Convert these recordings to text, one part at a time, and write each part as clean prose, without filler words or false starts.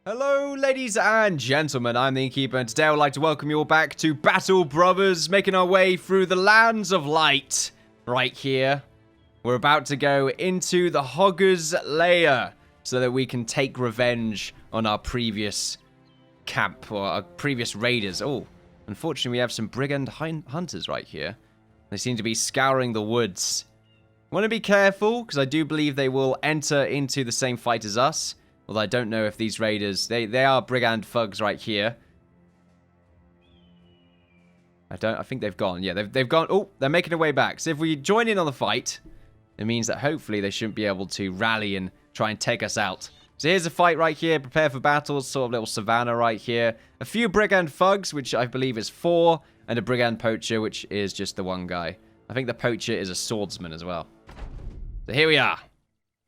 Hello, ladies and gentlemen, I'm the Innkeeper, and today I would like to welcome you all back to Battle Brothers, making our way through the lands of light, right here. We're about to go into the Hoggart's lair, so that we can take revenge on our previous camp, or our previous raiders. Oh, unfortunately we have some brigand hunters right here. They seem to be scouring the woods. I want to be careful, because I do believe they will enter into the same fight as us. Although I don't know if these raiders... They are brigand thugs right here. I think they've gone. Yeah, they've gone... Oh, they're making their way back. So if we join in on the fight, it means that hopefully they shouldn't be able to rally and try and take us out. So here's a fight right here. Prepare for battle. Sort of little savannah right here. A few brigand thugs, which I believe is 4. And a brigand poacher, which is just the one guy. I think the poacher is a swordsman as well. So here we are.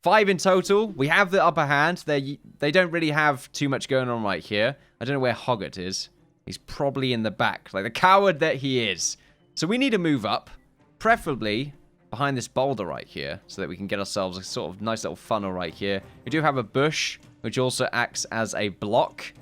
5 in total. We have the upper hand. They don't really have too much going on right here. I don't know where Hoggart is. He's probably in the back, like the coward that he is. So we need to move up, preferably behind this boulder right here, so that we can get ourselves a sort of nice little funnel right here. We do have a bush, which also acts as a block.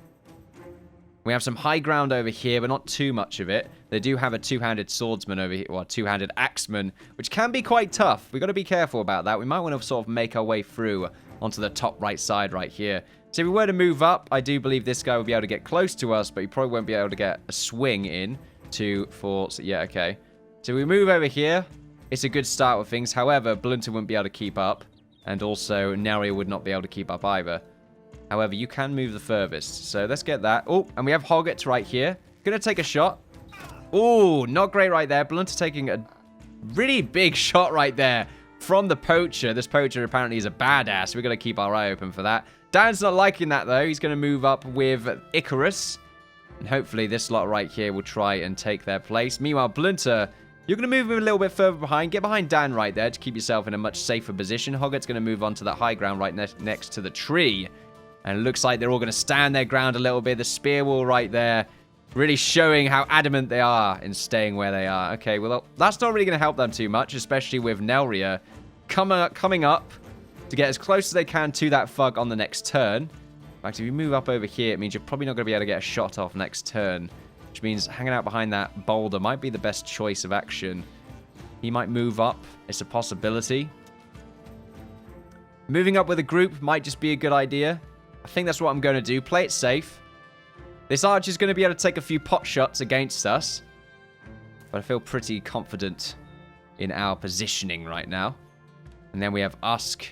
We have some high ground over here, but not too much of it. They do have a two-handed swordsman over here, or a two-handed axeman, which can be quite tough. We've got to be careful about that. We might want to sort of make our way through onto the top right side right here. So if we were to move up, I do believe this guy will be able to get close to us, but he probably won't be able to get a swing in yeah, okay. So we move over here. It's a good start with things. However, Blunter wouldn't be able to keep up, and also Neria would not be able to keep up either. However, you can move the furthest. So let's get that. Oh, and we have Hoggart right here. Gonna take a shot. Oh, not great right there. Blunter taking a really big shot right there from the poacher. This poacher apparently is a badass. We're gonna keep our eye open for that. Dan's not liking that though. He's gonna move up with Icarus. And hopefully this lot right here will try and take their place. Meanwhile, Blunter, you're going to move him a little bit further behind. Get behind Dan right there to keep yourself in a much safer position. Hoggart's going to move on to that high ground right next to the tree. And it looks like they're all going to stand their ground a little bit. The spear wall right there, really showing how adamant they are in staying where they are. Okay, well, that's not really going to help them too much, especially with Neria coming up to get as close as they can to that thug on the next turn. In fact, if you move up over here, it means you're probably not going to be able to get a shot off next turn, which means hanging out behind that boulder might be the best choice of action. He might move up. It's a possibility. Moving up with a group might just be a good idea. I think that's what I'm going to do. Play it safe. This archer's going to be able to take a few pot shots against us. But I feel pretty confident in our positioning right now. And then we have Usk,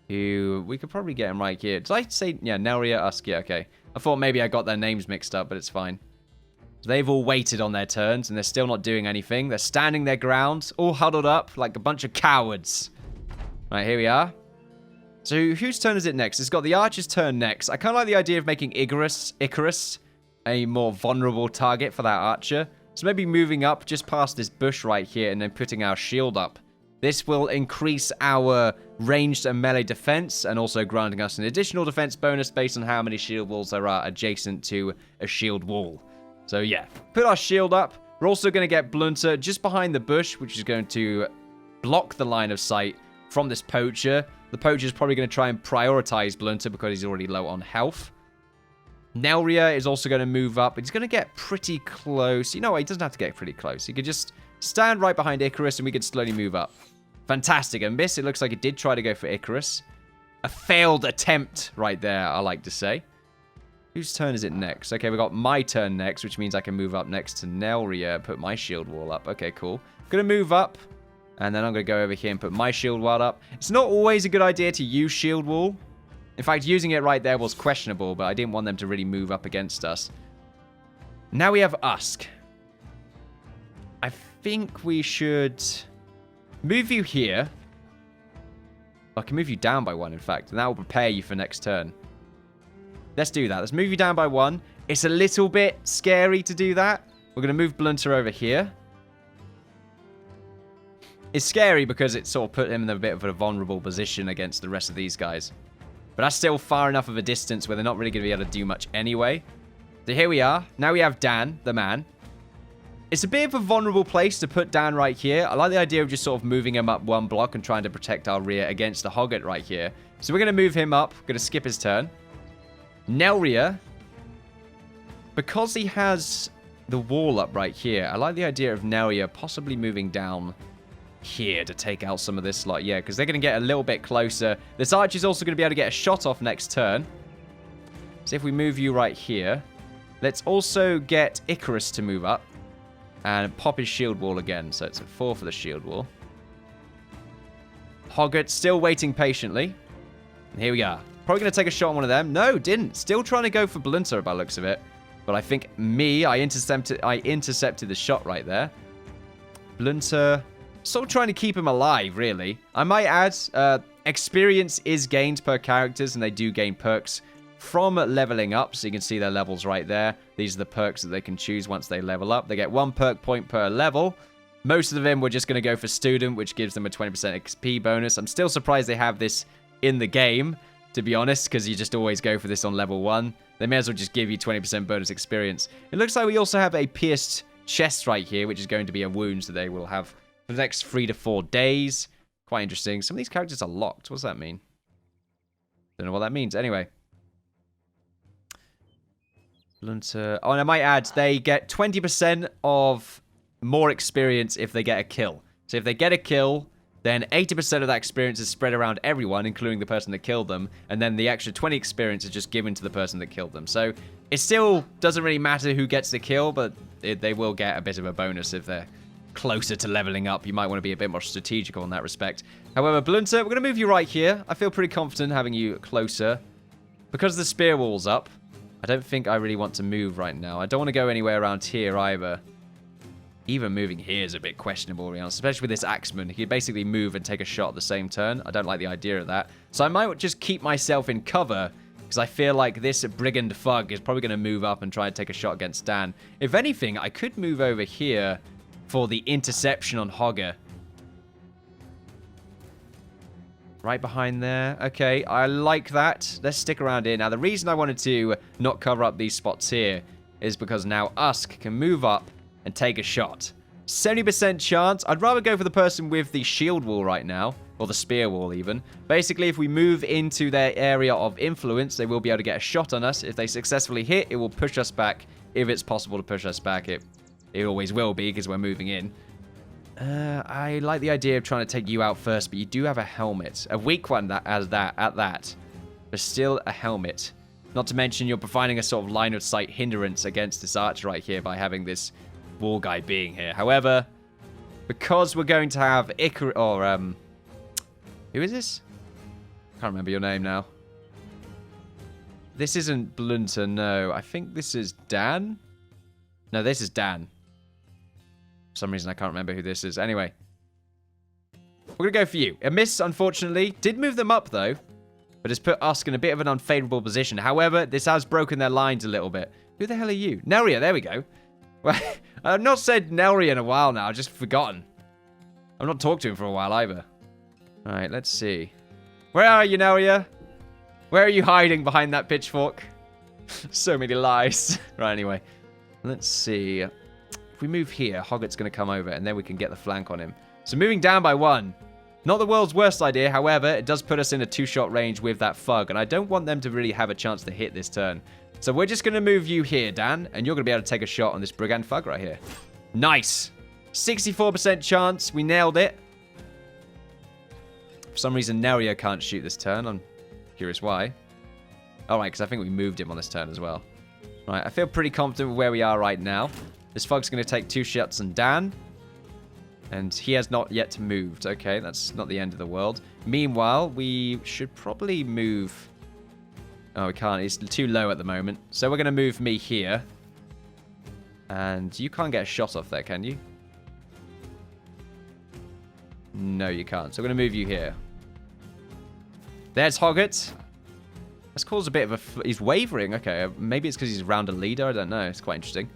who we could probably get him right here. Did I say, yeah, Neria, Usk, yeah, okay. I thought maybe I got their names mixed up, but it's fine. So they've all waited on their turns, and they're still not doing anything. They're standing their ground, all huddled up like a bunch of cowards. Right, here we are. So whose turn is it next? It's got the archer's turn next. I kind of like the idea of making Icarus a more vulnerable target for that archer. So maybe moving up just past this bush right here and then putting our shield up. This will increase our ranged and melee defense and also granting us an additional defense bonus based on how many shield walls there are adjacent to a shield wall. So yeah, put our shield up. We're also going to get Blunter just behind the bush, which is going to block the line of sight from this poacher. The poacher is probably going to try and prioritize Blunter because he's already low on health. Neria is also going to move up. He's going to get pretty close. You know what? He doesn't have to get pretty close. He could just stand right behind Icarus and we could slowly move up. Fantastic. And miss. It looks like he did try to go for Icarus. A failed attempt right there, I like to say. Whose turn is it next? Okay, we got my turn next, which means I can move up next to Neria and put my shield wall up. Okay, cool. Gonna move up. And then I'm going to go over here and put my shield wall up. It's not always a good idea to use shield wall. In fact, using it right there was questionable, but I didn't want them to really move up against us. Now we have Usk. I think we should move you here. I can move you down by 1, in fact, and that will prepare you for next turn. Let's do that. Let's move you down by 1. It's a little bit scary to do that. We're going to move Blunter over here. It's scary because it sort of put him in a bit of a vulnerable position against the rest of these guys. But that's still far enough of a distance where they're not really going to be able to do much anyway. So here we are. Now we have Dan, the man. It's a bit of a vulnerable place to put Dan right here. I like the idea of just sort of moving him up 1 block and trying to protect our rear against the Hoggart right here. So we're going to move him up. We're going to skip his turn. Nelria, because he has the wall up right here, I like the idea of Nelria possibly moving down here to take out some of this slot. Yeah, because they're going to get a little bit closer. This archer's also going to be able to get a shot off next turn. So if we move you right here, let's also get Icarus to move up and pop his shield wall again. So it's a 4 for the shield wall. Hoggart still waiting patiently. And here we are. Probably going to take a shot on one of them. No, didn't. Still trying to go for Blunter by the looks of it. But I think I intercepted the shot right there. Blunter, still trying to keep him alive, really. I might add, experience is gained per characters, and they do gain perks from leveling up. So you can see their levels right there. These are the perks that they can choose once they level up. They get 1 perk point per level. Most of them we're just going to go for student, which gives them a 20% XP bonus. I'm still surprised they have this in the game, to be honest, because you just always go for this on level 1. They may as well just give you 20% bonus experience. It looks like we also have a pierced chest right here, which is going to be a wound that they will have for the next 3 to 4 days. Quite interesting. Some of these characters are locked. What does that mean? Don't know what that means. Anyway. Oh, and I might add, they get 20% of more experience if they get a kill. So if they get a kill, then 80% of that experience is spread around everyone, including the person that killed them, and then the extra 20 experience is just given to the person that killed them. So it still doesn't really matter who gets the kill, but they will get a bit of a bonus if they're closer to leveling up. You might want to be a bit more strategical in that respect. However, Blunter, we're going to move you right here. I feel pretty confident having you closer. Because the spear wall's up, I don't think I really want to move right now. I don't want to go anywhere around here either. Even moving here is a bit questionable, to be honest, especially with this axeman. He could basically move and take a shot at the same turn. I don't like the idea of that. So I might just keep myself in cover, because I feel like this brigand thug is probably going to move up and try and take a shot against Dan. If anything, I could move over here for the interception on Hoggart. Right behind there. Okay, I like that. Let's stick around here. Now, the reason I wanted to not cover up these spots here is because now Usk can move up and take a shot. 70% chance. I'd rather go for the person with the shield wall right now, or the spear wall even. Basically, if we move into their area of influence, they will be able to get a shot on us. If they successfully hit, it will push us back. If it's possible to push us back, it always will be, because we're moving in. I like the idea of trying to take you out first, but you do have a helmet. A weak one at that. But still a helmet. Not to mention, you're providing a sort of line of sight hindrance against this archer right here by having this wall guy being here. However, because we're going to have Icarus, or who is this? Can't remember your name now. This isn't Blunter, no. I think this is Dan. No, this is Dan. For some reason, I can't remember who this is. Anyway, we're going to go for you. A miss, unfortunately. Did move them up, though, but has put Usk in a bit of an unfavorable position. However, this has broken their lines a little bit. Who the hell are you? Nelria, there we go. Well, I've not said Nelria in a while now. I've just forgotten. I've not talked to him for a while either. All right, let's see. Where are you, Nelria? Where are you hiding behind that pitchfork? So many lies. Right, anyway. Let's see. If we move here, Hoggart's going to come over, and then we can get the flank on him. So moving down by 1. Not the world's worst idea. However, it does put us in a 2-shot range with that thug, and I don't want them to really have a chance to hit this turn. So we're just going to move you here, Dan, and you're going to be able to take a shot on this brigand thug right here. Nice. 64% chance. We nailed it. For some reason, Nelria can't shoot this turn. I'm curious why. All right, because I think we moved him on this turn as well. Right, I feel pretty confident with where we are right now. This thug's going to take 2 shots on Dan. And he has not yet moved. Okay, that's not the end of the world. Meanwhile, we should probably move... Oh, we can't. He's too low at the moment. So we're going to move me here. And you can't get a shot off there, can you? No, you can't. So we're going to move you here. There's Hoggart. That's caused a bit of a... He's wavering. Okay, maybe it's because he's around a leader. I don't know. It's quite interesting.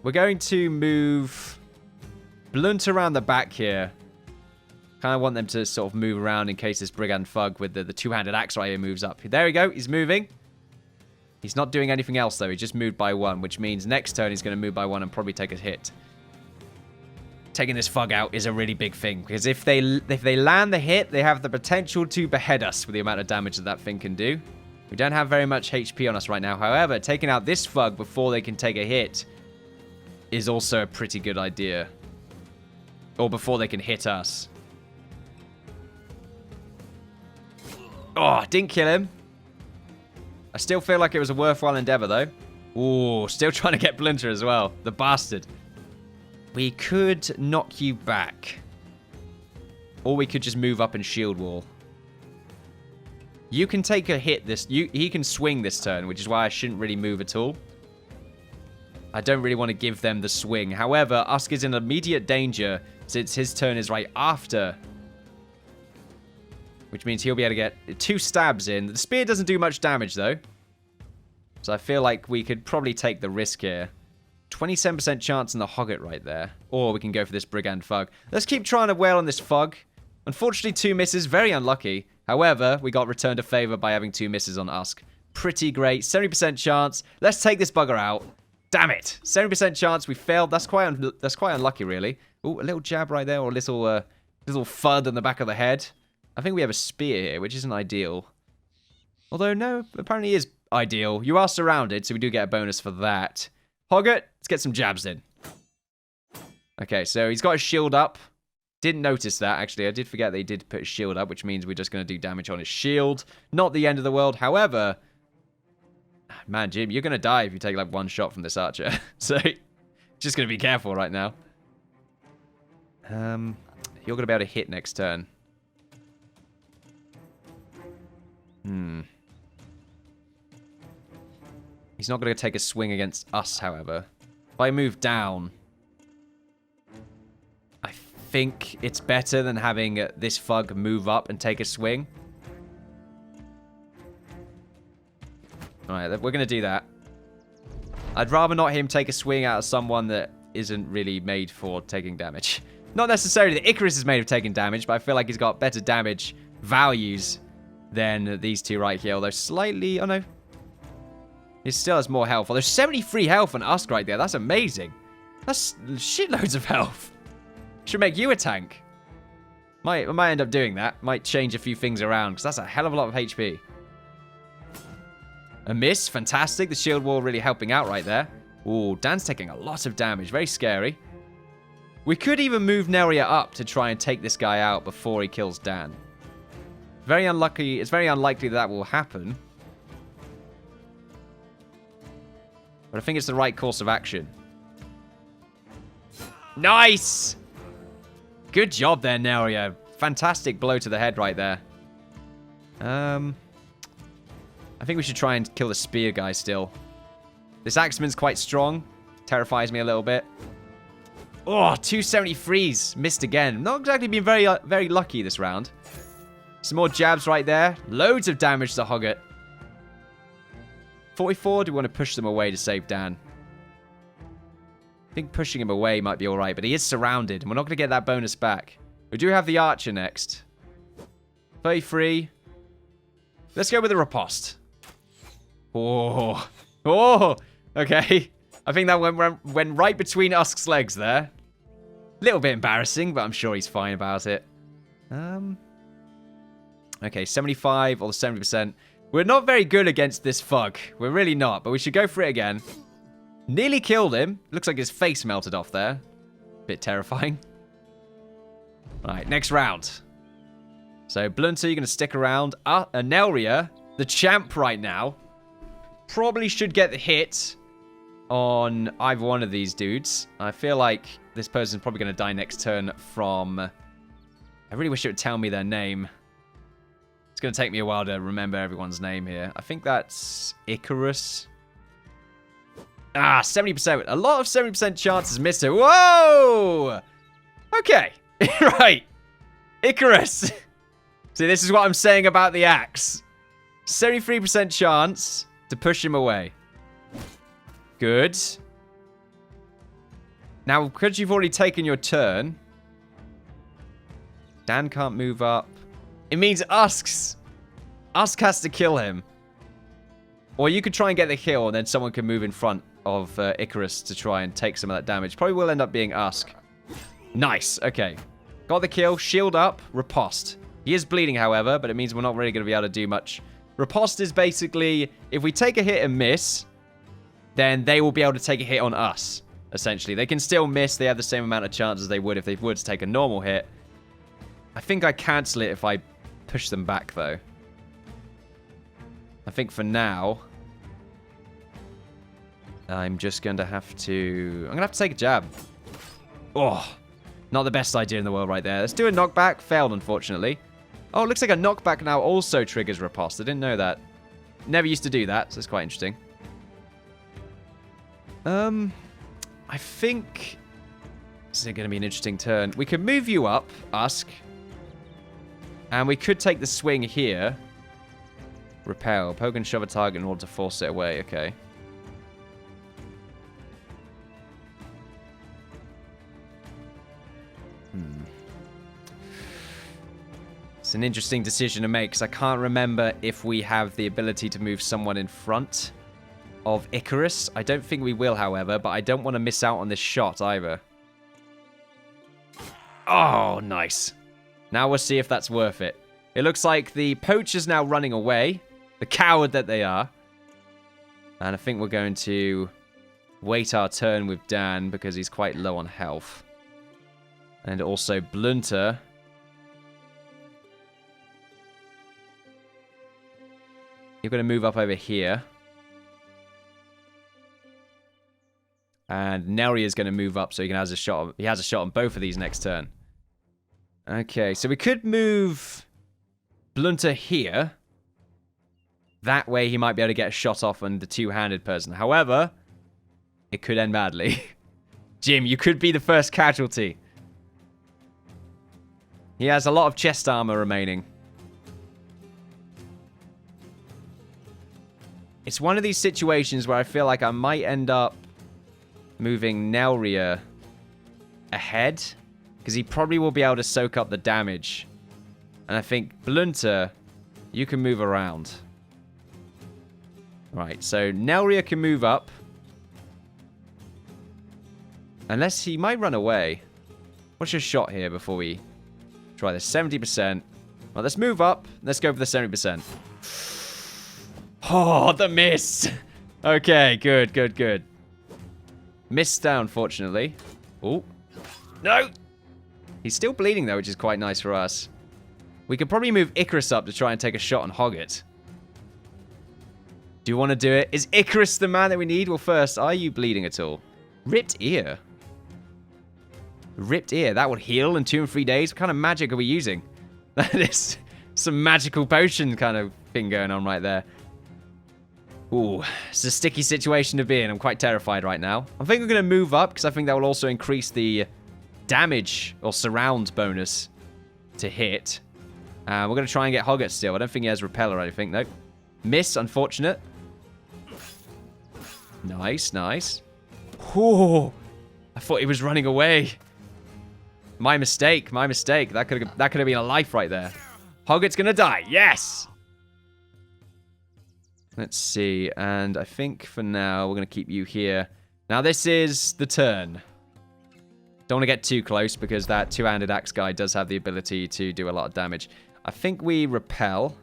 We're going to move Blunt around the back here. Kind of want them to sort of move around in case this brigand thug with the two-handed axe right here moves up. There we go. He's moving. He's not doing anything else, though. He just moved by 1, which means next turn he's going to move by 1 and probably take a hit. Taking this thug out is a really big thing, because if they land the hit, they have the potential to behead us with the amount of damage that thing can do. We don't have very much HP on us right now. However, taking out this Fug before they can take a hit is also a pretty good idea. Or before they can hit us. Oh, didn't kill him. I still feel like it was a worthwhile endeavor, though. Ooh, still trying to get Blunter as well. The bastard. We could knock you back. Or we could just move up and shield wall. You can take a hit this... He can swing this turn, which is why I shouldn't really move at all. I don't really want to give them the swing. However, Usk is in immediate danger since his turn is right after. Which means he'll be able to get 2 stabs in. The spear doesn't do much damage, though. So I feel like we could probably take the risk here. 27% chance in the Hoggart right there. Or we can go for this Brigand Fug. Let's keep trying to wail on this Fug. Unfortunately, 2 misses. Very unlucky. However, we got returned a favor by having 2 misses on Usk. Pretty great. 70% chance. Let's take this bugger out. Damn it. 70% chance we failed. That's quite unlucky, really. Ooh, a little jab right there, or a little thud on the back of the head. I think we have a spear here, which isn't ideal. Although, no, apparently is ideal. You are surrounded, so we do get a bonus for that. Hoggart, let's get some jabs in. Okay, so he's got his shield up. Didn't notice that, actually. I did forget that he did put his shield up, which means we're just going to do damage on his shield. Not the end of the world. However, man, Jim, you're going to die if you take, like, 1 shot from this archer. So, just going to be careful right now. You're going to be able to hit next turn. He's not going to take a swing against us, however. If I move down... I think it's better than having this Fug move up and take a swing. Alright, we're going to do that. I'd rather not him take a swing out of someone that isn't really made for taking damage. Not necessarily that Icarus is made of taking damage, but I feel like he's got better damage values than these 2 right here. Although slightly... Oh, no. He still has more health. Well, there's 73 health on Usk right there. That's amazing. That's shitloads of health. Should make you a tank. I might end up doing that. Might change a few things around, because that's a hell of a lot of HP. A miss. Fantastic. The shield wall really helping out right there. Ooh, Dan's taking a lot of damage. Very scary. We could even move Neria up to try and take this guy out before he kills Dan. Very unlucky. It's very unlikely that will happen. But I think it's the right course of action. Nice! Good job there, Neria. Fantastic blow to the head right there. I think we should try and kill the spear guy still. This axeman's quite strong. Terrifies me a little bit. Oh, 273s. Missed again. Not exactly been very lucky this round. Some more jabs right there. Loads of damage to Hoggart. 44. Do we want to push them away to save Dan? I think pushing him away might be alright, but he is surrounded, and we're not going to get that bonus back. We do have the archer next. 33. Let's go with the riposte. Oh. Oh. Okay. I think that went right between Usk's legs there. Little bit embarrassing, but I'm sure he's fine about it. Okay, 75 or 70%. We're not very good against this Fug. We're really not, but we should go for it again. Nearly killed him. Looks like his face melted off there. Bit terrifying. Alright, next round. So, Blunter, you're going to stick around. Anelria, the champ right now, probably should get the hit on either one of these dudes. I feel like this person's probably going to die next turn from... I really wish it would tell me their name. It's going to take me a while to remember everyone's name here. I think that's Icarus. 70%. A lot of 70% chances missed it. Whoa! Okay. Right. Icarus. See, this is what I'm saying about the axe. 73% chance to push him away. Good. Now, because you've already taken your turn, Dan can't move up. It means Usk has to kill him. Or you could try and get the kill, and then someone can move in front of Icarus to try and take some of that damage. Probably will end up being Usk. Nice. Okay. Got the kill. Shield up. Riposte. He is bleeding, however, but it means we're not really going to be able to do much Riposte is basically, if we take a hit and miss, then they will be able to take a hit on us, essentially. They can still miss. They have the same amount of chance as they would if they were to take a normal hit. I think I cancel it if I push them back, though. I think for now, I'm just going to have to... I'm going to have to take a jab. Oh, not the best idea in the world right there. Let's do a knockback. Failed, unfortunately. Oh, it looks like a knockback now also triggers riposte. I didn't know that. Never used to do that, so it's quite interesting. I think this is going to be an interesting turn. We could move you up, Usk. And we could take the swing here. Repel. Poke and shove a target in order to force it away. Okay. It's an interesting decision to make because I can't remember if we have the ability to move someone in front of Icarus. I don't think we will, however, but I don't want to miss out on this shot either. Oh, nice. Now we'll see if that's worth it. It looks like the poacher's now running away. The coward that they are. And I think we're going to wait our turn with Dan because he's quite low on health. And also Blunter. You're going to move up over here. And Nelry is going to move up so he has a shot. He has a shot on both of these next turn. Okay, so we could move Blunter here. That way he might be able to get a shot off on the two-handed person. However, it could end badly. Jim, you could be the first casualty. He has a lot of chest armor remaining. It's one of these situations where I feel like I might end up moving Nelria ahead. Because he probably will be able to soak up the damage. And I think Blunter, you can move around. Right, so Nelria can move up. Unless he might run away. What's your shot here before we try this? 70%. Well, let's move up. Let's go for the 70%. Oh, the miss. Okay, good, good, good. Missed down, unfortunately. Oh. No! He's still bleeding, though, which is quite nice for us. We could probably move Icarus up to try and take a shot on Hoggart. Do you want to do it? Is Icarus the man that we need? Well, first, are you bleeding at all? Ripped ear. Ripped ear. That would heal in 2 and 3 days. What kind of magic are we using? That is some magical potion kind of thing going on right there. Ooh, it's a sticky situation to be in. I'm quite terrified right now. I think we're going to move up because I think that will also increase the damage or surround bonus to hit. We're going to try and get Hoggart still. I don't think he has repel or anything. Nope. Miss, unfortunate. Nice, nice. Ooh, I thought he was running away. My mistake, my mistake. That could have been a life right there. Hoggart's going to die. Yes! Let's see. And I think for now, we're going to keep you here. Now, this is the turn. Don't want to get too close because that two-handed axe guy does have the ability to do a lot of damage. I think we repel.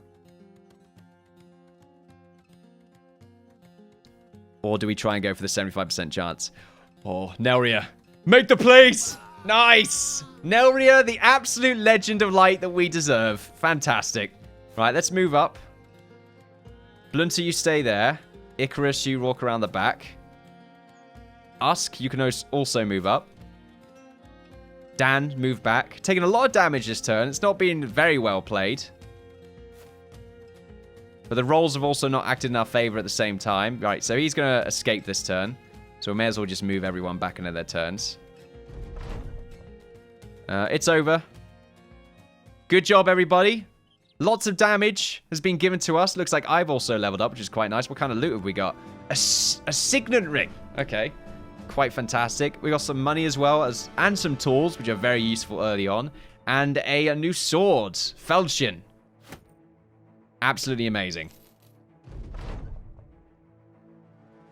Or do we try and go for the 75% chance? Oh, Nelria. Make the place! Nice! Nelria, the absolute legend of light that we deserve. Fantastic. Right, let's move up. Blunter, you stay there. Icarus, you walk around the back. Usk, you can also move up. Dan, move back. Taking a lot of damage this turn. It's not been very well played. But the rolls have also not acted in our favor at the same time. Right, so he's going to escape this turn. So we may as well just move everyone back into their turns. It's over. Good job, everybody. Lots of damage has been given to us. Looks like I've also leveled up, which is quite nice. What kind of loot have we got? A signet ring. Okay. Quite fantastic. We got some money as well, and some tools, which are very useful early on. And a new sword. Feldchen. Absolutely amazing.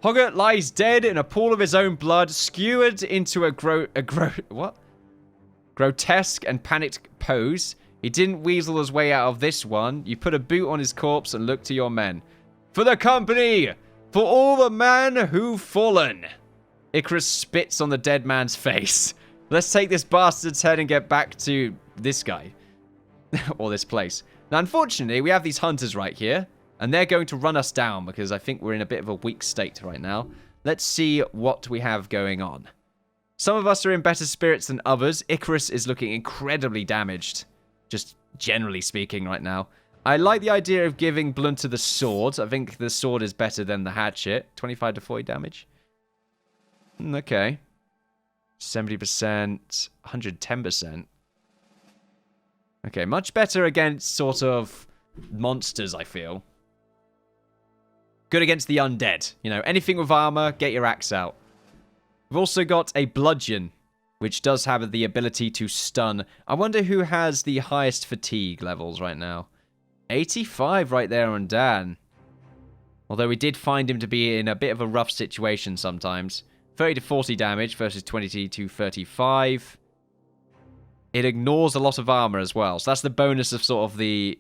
Hoggart lies dead in a pool of his own blood, skewered into a grotesque and panicked pose. He didn't weasel his way out of this one. You put a boot on his corpse and look to your men. For the company! For all the men who've fallen! Icarus spits on the dead man's face. Let's take this bastard's head and get back to this guy. Or this place. Now, unfortunately, we have these hunters right here. And they're going to run us down because I think we're in a bit of a weak state right now. Let's see what we have going on. Some of us are in better spirits than others. Icarus is looking incredibly damaged. Just generally speaking right now. I like the idea of giving Blunt to the sword. I think the sword is better than the hatchet. 25 to 40 damage. Okay. 70%. 110%. Okay, much better against sort of monsters, I feel. Good against the undead. You know, anything with armor, get your axe out. We've also got a bludgeon, which does have the ability to stun. I wonder who has the highest fatigue levels right now. 85 right there on Dan. Although we did find him to be in a bit of a rough situation sometimes. 30 to 40 damage versus 20 to 35. It ignores a lot of armor as well. So that's the bonus of sort of the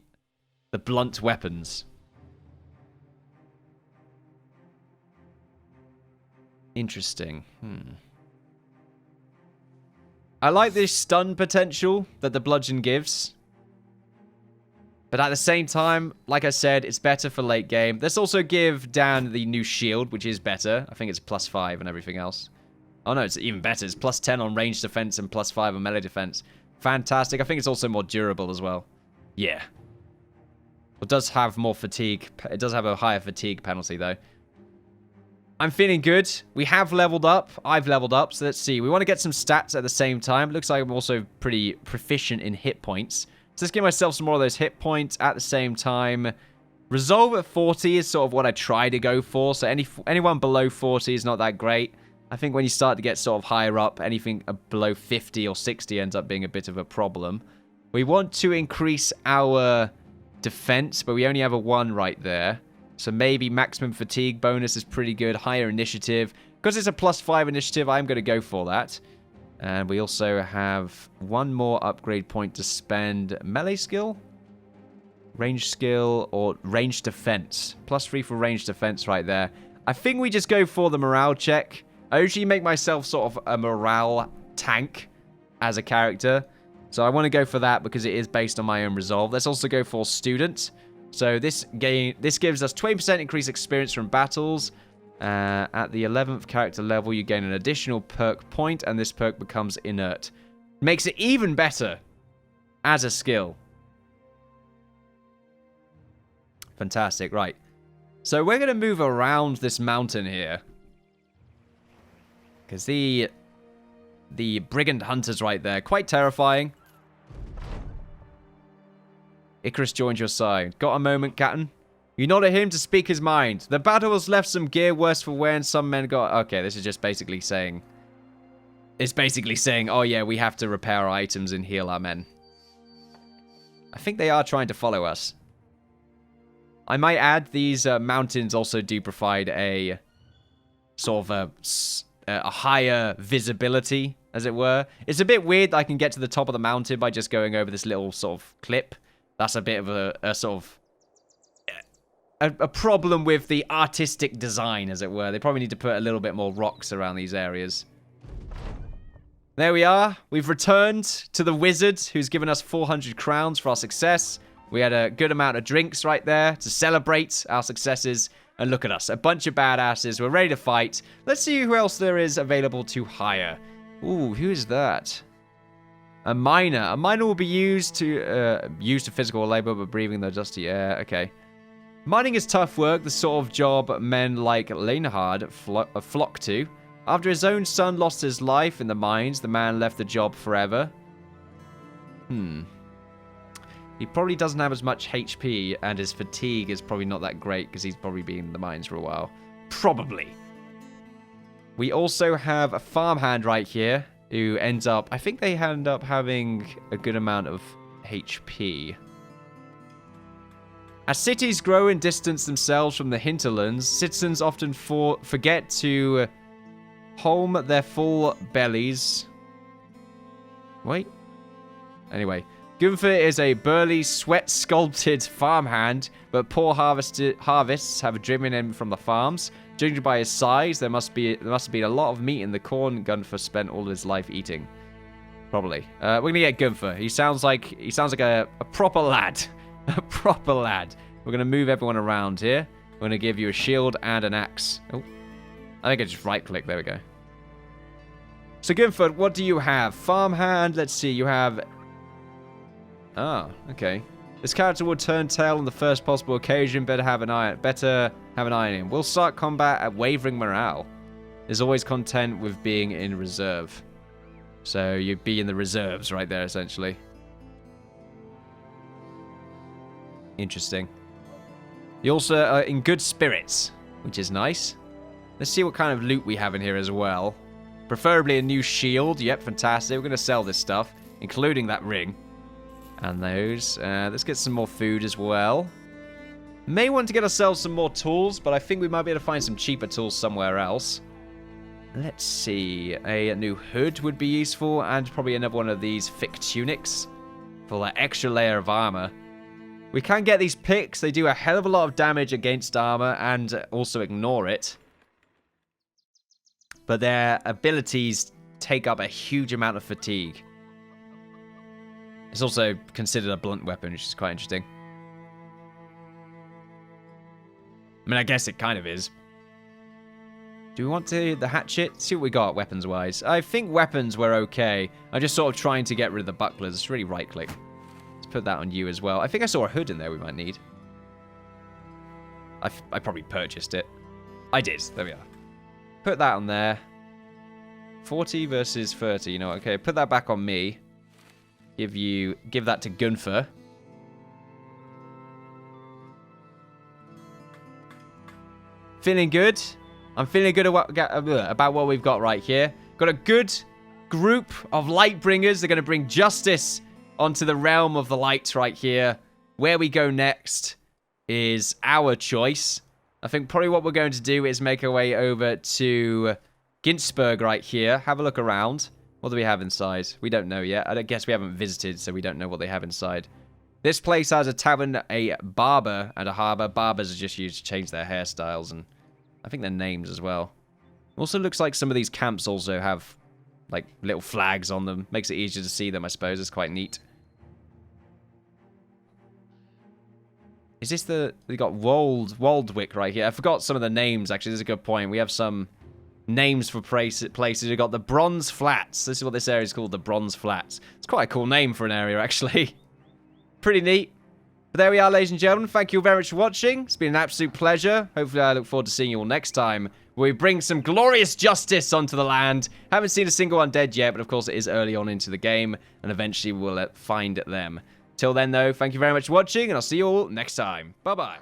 blunt weapons. Interesting. I like this stun potential that the bludgeon gives. But at the same time, like I said, it's better for late game. Let's also give Dan the new shield, which is better. I think it's +5 and everything else. Oh no, it's even better. It's +10 on range defense and +5 on melee defense. Fantastic. I think it's also more durable as well. Yeah. It does have more fatigue. It does have a higher fatigue penalty, though. I'm feeling good. We have leveled up. I've leveled up. So let's see. We want to get some stats at the same time. Looks like I'm also pretty proficient in hit points. So let's give myself some more of those hit points at the same time. Resolve at 40 is sort of what I try to go for. So anyone below 40 is not that great. I think when you start to get sort of higher up, anything below 50 or 60 ends up being a bit of a problem. We want to increase our defense, but we only have a 1 right there. So maybe maximum fatigue bonus is pretty good. Higher initiative. Because it's a +5 initiative, I'm going to go for that. And we also have 1 more upgrade point to spend. Melee skill? Range skill or range defense. +3 for range defense right there. I think we just go for the morale check. I usually make myself sort of a morale tank as a character. So I want to go for that because it is based on my own resolve. Let's also go for student. So this gives us 20% increased experience from battles. At the 11th character level, you gain an additional perk point, and this perk becomes inert. Makes it even better as a skill. Fantastic, right. So we're going to move around this mountain here. Because the brigand hunters right there, quite terrifying. Icarus joins your side. Got a moment, Captain? You nod at him to speak his mind. The battle has left some gear worse for wear and some men got... Okay, this is just basically saying... It's basically saying, oh yeah, we have to repair our items and heal our men. I think they are trying to follow us. I might add, these mountains also do provide a... sort of a higher visibility, as it were. It's a bit weird that I can get to the top of the mountain by just going over this little sort of clip. That's a bit of a sort of... A problem with the artistic design, as it were. They probably need to put a little bit more rocks around these areas. There we are. We've returned to the wizard, who's given us 400 crowns for our success. We had a good amount of drinks right there to celebrate our successes. And look at us, a bunch of badasses. We're ready to fight. Let's see who else there is available to hire. Ooh, who is that? A miner. A miner will be used to physical labor, but breathing the dusty air. Okay. Mining is tough work, the sort of job men like Leonhard flock to. After his own son lost his life in the mines, the man left the job forever. He probably doesn't have as much HP, and his fatigue is probably not that great, because he's probably been in the mines for a while. Probably. We also have a farmhand right here, who ends up... I think they end up having a good amount of HP. As cities grow and distance themselves from the hinterlands, citizens often forget to home their full bellies. Wait. Anyway, Gunther is a burly, sweat-sculpted farmhand, but poor harvests have driven him from the farms. Judging by his size, there must have been a lot of meat in the corn Gunther spent all of his life eating. Probably. We're gonna get Gunther. He sounds like a proper lad. A proper lad. We're gonna move everyone around here. We're gonna give you a shield and an axe. Oh, I think I just right-click. There we go. So Gunther, what do you have? Farmhand. Let's see. You have. Ah, okay. This character will turn tail on the first possible occasion. Better have an eye on him. We'll start combat at wavering morale. Is always content with being in reserve. So you'd be in the reserves right there, essentially. Interesting. You also are in good spirits, which is nice. Let's see what kind of loot we have in here as well. Preferably a new shield. Yep, fantastic. We're going to sell this stuff, including that ring. And those. Let's get some more food as well. May want to get ourselves some more tools, but I think we might be able to find some cheaper tools somewhere else. Let's see. A new hood would be useful, and probably another one of these thick tunics for that extra layer of armor. We can get these picks. They do a hell of a lot of damage against armor and also ignore it. But their abilities take up a huge amount of fatigue. It's also considered a blunt weapon, which is quite interesting. I mean, I guess it kind of is. Do we want to the hatchet? See what we got weapons-wise. I think weapons were okay. I'm just sort of trying to get rid of the bucklers. It's really right-click. Let's put that on you as well. I think I saw a hood in there we might need. I probably purchased it. I did. There we are. Put that on there. 40 versus 30. You know, okay. Put that back on me. Give that to Gunther. Feeling good? I'm feeling good about what we've got right here. Got a good group of Lightbringers. They're going to bring justice onto the realm of the light right here. Where we go next is our choice. I think probably what we're going to do is make our way over to Ginzburg right here. Have a look around. What do we have inside? We don't know yet. I guess we haven't visited, so we don't know what they have inside. This place has a tavern, a barber, and a harbour. Barbers are just used to change their hairstyles, and I think their names as well. Also looks like some of these camps also have, like, little flags on them. Makes it easier to see them, I suppose. It's quite neat. Is this the... We got Waldwick right here. I forgot some of the names, actually. This is a good point. We have some names for places. We've got the Bronze Flats. This is what this area is called, the Bronze Flats. It's quite a cool name for an area, actually. Pretty neat. But there we are, ladies and gentlemen. Thank you very much for watching. It's been an absolute pleasure. Hopefully, I look forward to seeing you all next time, where we bring some glorious justice onto the land. Haven't seen a single undead yet, but of course, it is early on into the game, and eventually we'll find them. Till then, though, thank you very much for watching, and I'll see you all next time. Bye-bye.